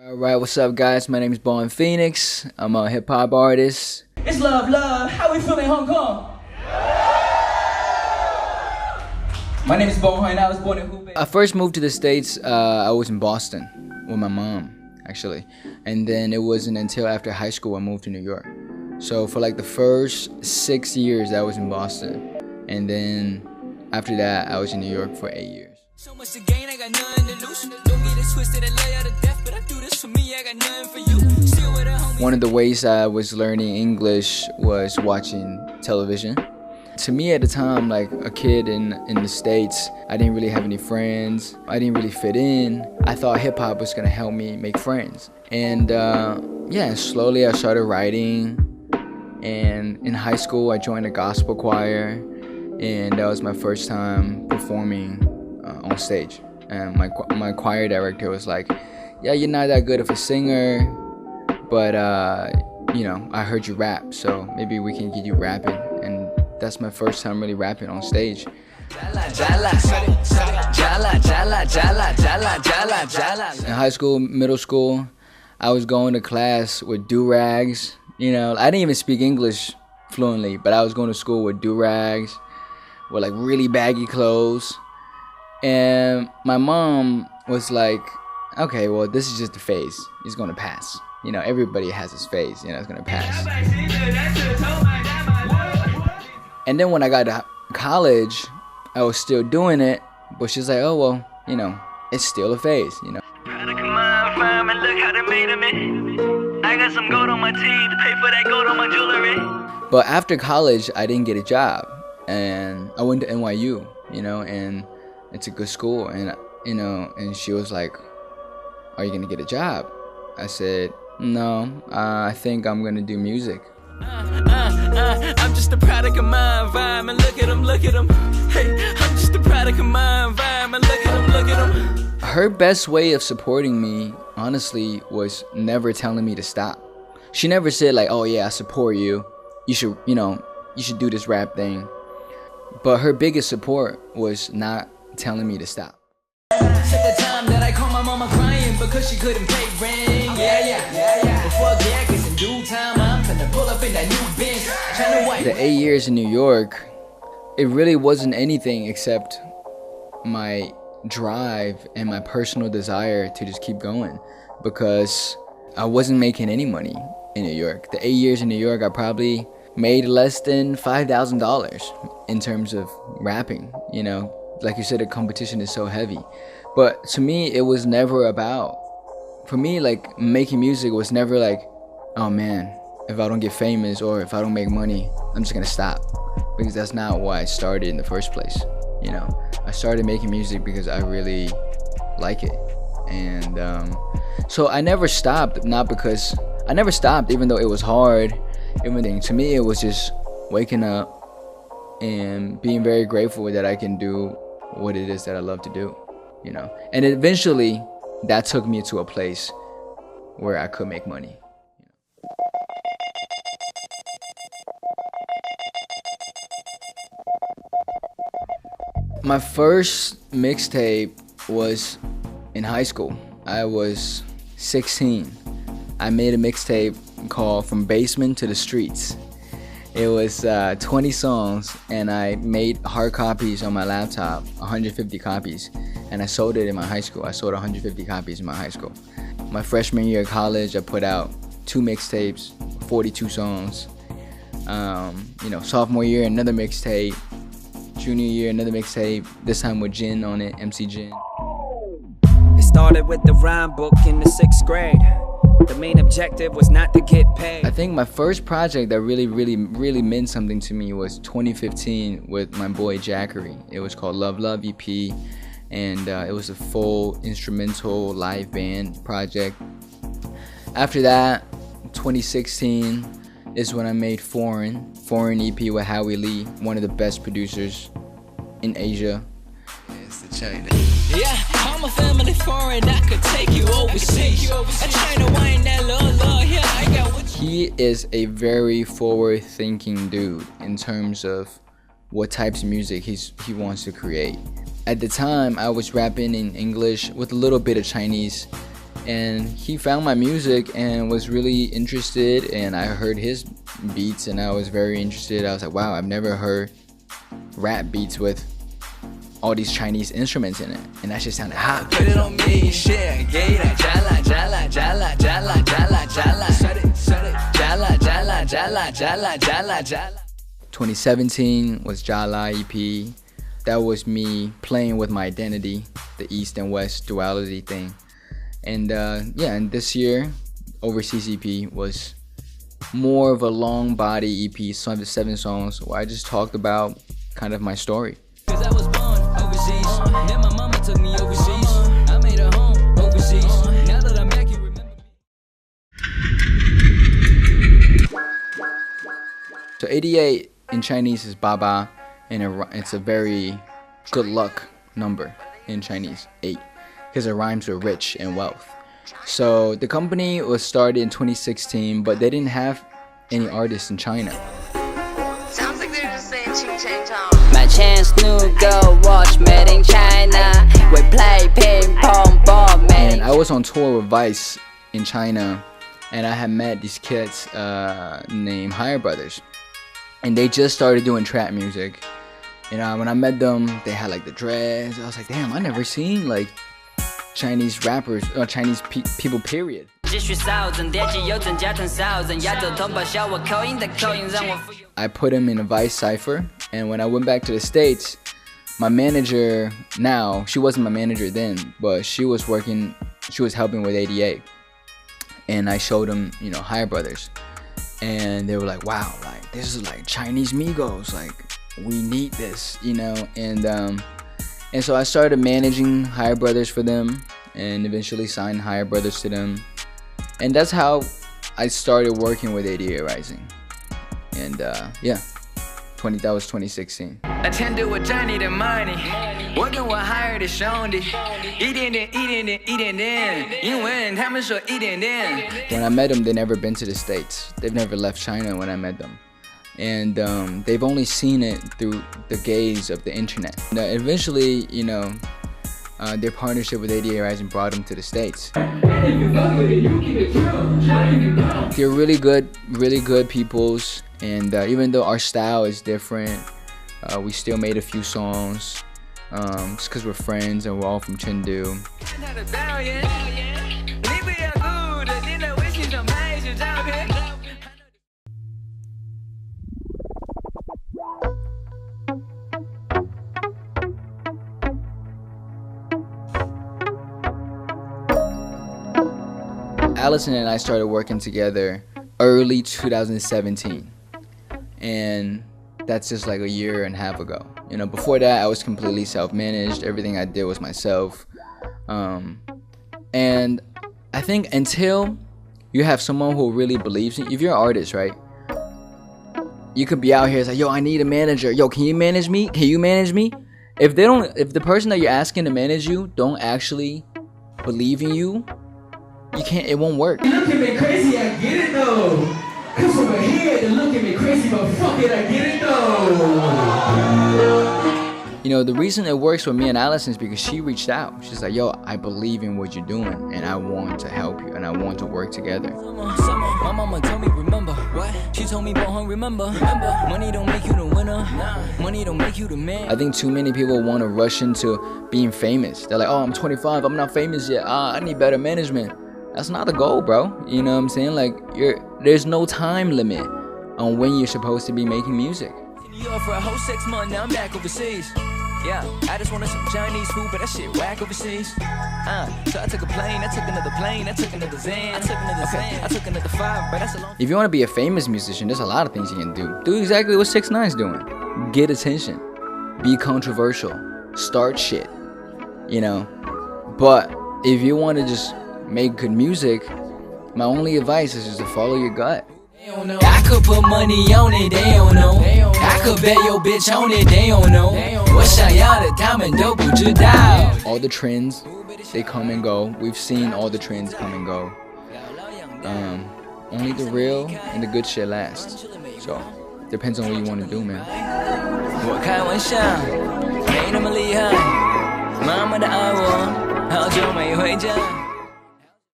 Alright, what's up guys? My name is Bohan Phoenix. I'm a hip hop artist. It's love, love. How we feel in Hong Kong? My name is Bohan. I was born in Hubei. I first moved to the States, I was in Boston with my mom, actually. And then it wasn't until after high school I moved to New York. So for like the first 6 years I was in Boston. And then after that I was in New York for 8 years. So much to gain, I got nothing to lose. Don't get it twisted and lay out of death, but I do this for me, I got nothing for you. Still with a homie. One of the ways I was learning English was watching television. To me at the time, like a kid in the States, I didn't really have any friends. I didn't really fit in. I thought hip hop was gonna help me make friends. And yeah, slowly I started writing. And in high school, I joined a gospel choir. And that was my first time performing on stage. And my choir director was like, yeah, you're not that good of a singer, but you know, I heard you rap, so maybe we can get you rapping. And that's my first time really rapping on stage. In high school, middle school, I was going to class with do-rags. You know, I didn't even speak English fluently, but I was going to school with do-rags, with like really baggy clothes. And my mom was like, okay, well, this is just a phase. It's gonna pass. You know, everybody has this phase, you know, it's gonna pass. And then when I got to college, I was still doing it, but she's like, oh, well, you know, it's still a phase, you know. I got some gold on my teeth to pay for that gold on my jewelry. But after college, I didn't get a job. And I went to NYU, you know, and it's a good school, and you know, and she was like, are you gonna get a job? I said, no, I think I'm gonna do music. I'm just a product of my environment. Look at him, look at him. Hey, I'm just a product of my environment. Look at him, look at him. Her best way of supporting me, honestly, was never telling me to stop. She never said like, oh yeah, I support you. You should, you know, you should do this rap thing. But her biggest support was not telling me to stop. At the time that I called my mama crying because she couldn't pay rent. Yeah. Before that, cause in due time, I'm finna pull up in that new Benz. Tryna wipe. The 8 years in New York, it really wasn't anything except my drive and my personal desire to just keep going, because I wasn't making any money in New York. The 8 years in New York, I probably made less than $5,000 in terms of rapping. You know, like you said, the competition is so heavy. But to me, it was never about, for me, like making music was never like, oh man, if I don't get famous or if I don't make money, I'm just gonna stop. Because that's not why I started in the first place. You know, I started making music because I really like it. And so I never stopped, I never stopped even though it was hard. Everything to me, it was just waking up and being very grateful that I can do what it is that I love to do, you know. And eventually that took me to a place where I could make money. My first mixtape was in high school. I was 16. I made a mixtape called From Basement to the Streets. It was 20 songs, and I made hard copies on my laptop, 150 copies, and I sold it in my high school. I sold 150 copies in my high school. My freshman year of college, I put out 2 mixtapes, 42 songs. You know, sophomore year, another mixtape. Junior year, another mixtape, this time with Jin on it, MC Jin. It started with the rhyme book in the 6th grade. The main objective was not to get paid. I think my first project that really meant something to me was 2015 with my boy Jackery. It was called Love Love EP, and it was a full instrumental live band project. After that, 2016 is when I made Foreign EP with Howie Lee, one of the best producers in Asia. It's the China. Yeah, I'm a family foreign, I could take you overseas. I try to wind that love, here I got what you. He is a very forward-thinking dude in terms of what types of music he wants to create. At the time, I was rapping in English with a little bit of Chinese and he found my music and was really interested, and I heard his beats and I was very interested. I was like, wow, I've never heard rap beats with all these Chinese instruments in it, and that shit sounded hot. Put it on me, shit, jala, jala, jala, jala, jala, jala, shut it, jala, jala, jala, jala, jala, jala. 2017 was Jala EP. That was me playing with my identity, the East and West duality thing. And yeah, and this year, Overseas EP was more of a long body EP, 7 songs, where I just talked about kind of my story. Cause I was born overseas, then my mama took me overseas. I made a home overseas. Now that I'm back, you remember me. So 88 in Chinese is Baba, and it's a very good luck number in Chinese, 8, because it rhymes with rich and wealth. So the company was started in 2016, but they didn't have any artists in China. Sounds like they're just saying ching chang chong. My chance new go watch made in China. We play ping pong ball made. And I was on tour with Vice in China, and I had met these kids named Higher Brothers, and they just started doing trap music. And when I met them, they had like the dreads. I was like, damn, I never seen like Chinese rappers or Chinese people, period. I put him in a Vice cipher, and when I went back to the States, my manager now, she wasn't my manager then, but she was helping with 88, and I showed them, you know, Higher Brothers, and they were like, wow, like this is like Chinese Migos, like we need this, you know. And so I started managing Higher Brothers for them, and eventually signed Higher Brothers to them. And that's how I started working with 88 Rising. And yeah, that was 2016. Attend to a journey to money. Working with higher to Shondi. Eating. When I met them, they never been to the States. They've never left China when I met them. And they've only seen it through the gaze of the internet. And, eventually, you know, their partnership with 88 Rising brought them to the States. They're really good peoples, and even though our style is different, we still made a few songs, just because we're friends and we're all from Chengdu. Allison and I started working together early 2017, and that's just like a year and a half ago. You know, before that I was completely self-managed. Everything I did was myself, and I think until you have someone who really believes in you, if you're an artist, right, you could be out here, it's like, yo, I need a manager. Yo, can you manage me? Can you manage me? If the person that you're asking to manage you don't actually believe in you, you can't, it won't work. You look at me crazy, I get it though. Cause from my head, you look at me crazy, but fuck it, I get it though. You know, the reason it works with me and Allison is because she reached out. She's like, yo, I believe in what you're doing, and I want to help you, and I want to work together. My mama told me, remember what? She told me, Bohan, remember. Money don't make you the winner. Money don't make you the man. I think too many people want to rush into being famous. They're like, oh, I'm 25, I'm not famous yet. I need better management. That's not the goal, bro. You know what I'm saying? Like, there's no time limit on when you're supposed to be making music. For a whole 6 months, now I'm back overseas. Yeah, I just wanted some Chinese food, but that shit whack overseas. So I took a plane, I took another plane, I took another Zen, I took another 5, but that's a long. If you want to be a famous musician, there's a lot of things you can do. Do exactly what 6ix9ine's doing. Get attention. Be controversial. Start shit. You know? But if you want to just make good music, my only advice is just to follow your gut. I could put money on it, they don't know. I could bet your bitch on it, they don't know. All the trends, they come and go. We've seen all the trends come and go. Only the real and the good shit lasts. So, depends on what you want to do, man. 我开玩笑，没那么厉害。妈妈的爱我，好久没回家。